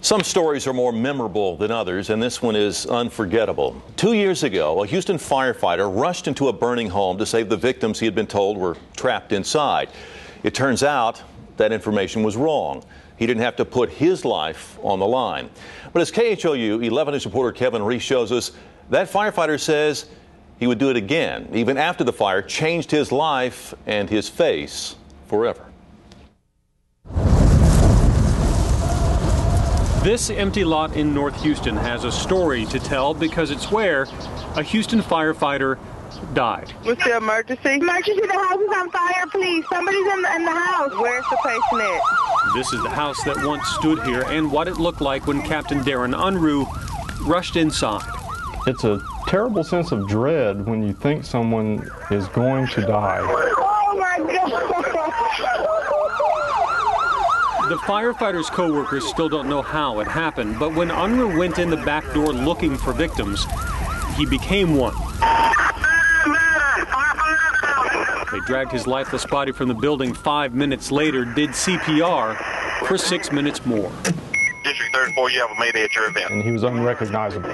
Some stories are more memorable than others, and this one is unforgettable. 2 years ago, a Houston firefighter rushed into a burning home to save the victims he had been told were trapped inside. It turns out that information was wrong. He didn't have to put his life on the line. But as KHOU 11 News reporter Kevin Reese shows us, that firefighter says he would do it again, even after the fire changed his life and his face forever. This empty lot in North Houston has a story to tell because it's where a Houston firefighter died. What's the emergency? Emergency, the house is on fire, please. Somebody's in the house. Where's the patient at? This is the house that once stood here and what it looked like when Captain Darin Unruh rushed inside. It's a terrible sense of dread when you think someone is going to die. Oh my God! The firefighter's co-workers still don't know how it happened, but when Unruh went in the back door looking for victims, he became one. They dragged his lifeless body from the building 5 minutes later, did CPR for 6 minutes more. District 34, you have a mayday at your event. And he was unrecognizable.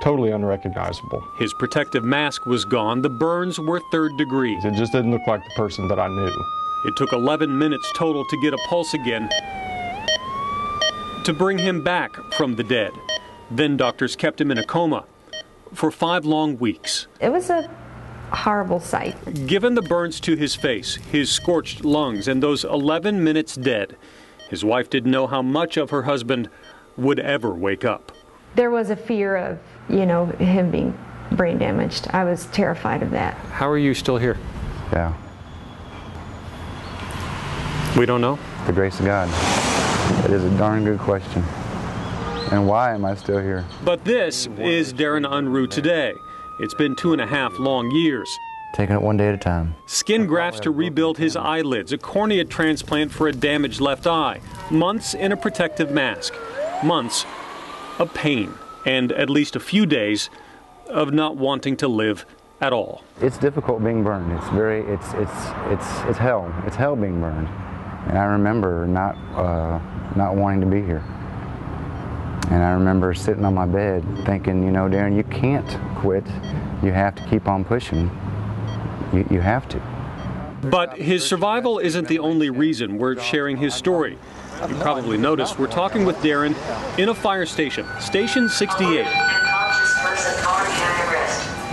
Totally unrecognizable. His protective mask was gone. The burns were 3rd degree. It just didn't look like the person that I knew. It took 11 minutes total to get a pulse again, to bring him back from the dead. Then doctors kept him in a coma for 5 long weeks. It was a horrible sight. Given the burns to his face, his scorched lungs, and those 11 minutes dead, his wife didn't know how much of her husband would ever wake up. There was a fear of, him being brain damaged. I was terrified of that. How are you still here? Yeah. We don't know? The grace of God. It is a darn good question. And why am I still here? But this is Darin Unruh today. It's been 2.5 long years. Taking it one day at a time. Skin grafts to rebuild his eyelids, a cornea transplant for a damaged left eye, months in a protective mask, months of pain, and at least a few days of not wanting to live at all. It's difficult being burned. It's hell. It's hell being burned. And I remember not wanting to be here. And I remember sitting on my bed thinking, Darin, you can't quit. You have to keep on pushing. You have to. But his survival isn't the only reason we're sharing his story. You probably noticed we're talking with Darin in a fire station, Station 68.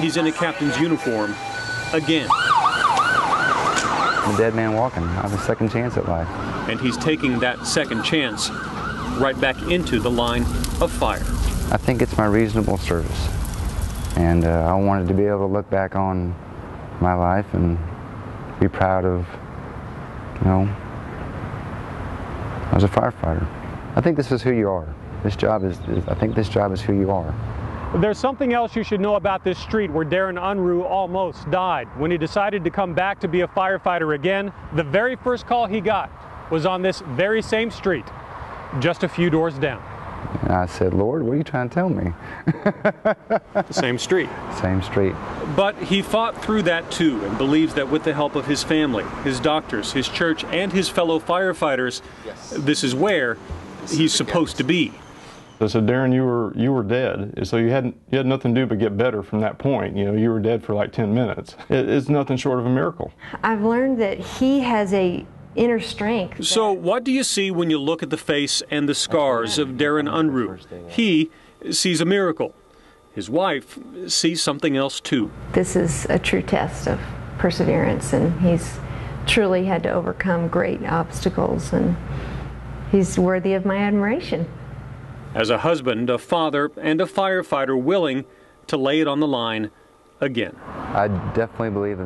He's in a captain's uniform again. I'm a dead man walking. I have a second chance at life. And he's taking that second chance right back into the line of fire. I think it's my reasonable service. And I wanted to be able to look back on my life and be proud of, I was a firefighter. I think this is who you are. I think this job is who you are. There's something else you should know about this street where Darin Unruh almost died. When he decided to come back to be a firefighter again, the very first call he got was on this very same street, just a few doors down. And I said, Lord, what are you trying to tell me? The same street. Same street. But he fought through that too and believes that with the help of his family, his doctors, his church, and his fellow firefighters, this is where he's supposed to be. I said, Darin, you were dead, so you had nothing to do but get better from that point. You were dead for like 10 minutes. It's nothing short of a miracle. I've learned that he has a inner strength. So what do you see when you look at the face and the scars of Darin Unruh? He sees a miracle. His wife sees something else too. This is a true test of perseverance, and he's truly had to overcome great obstacles, and he's worthy of my admiration. As a husband, a father, and a firefighter willing to lay it on the line again. I definitely believe that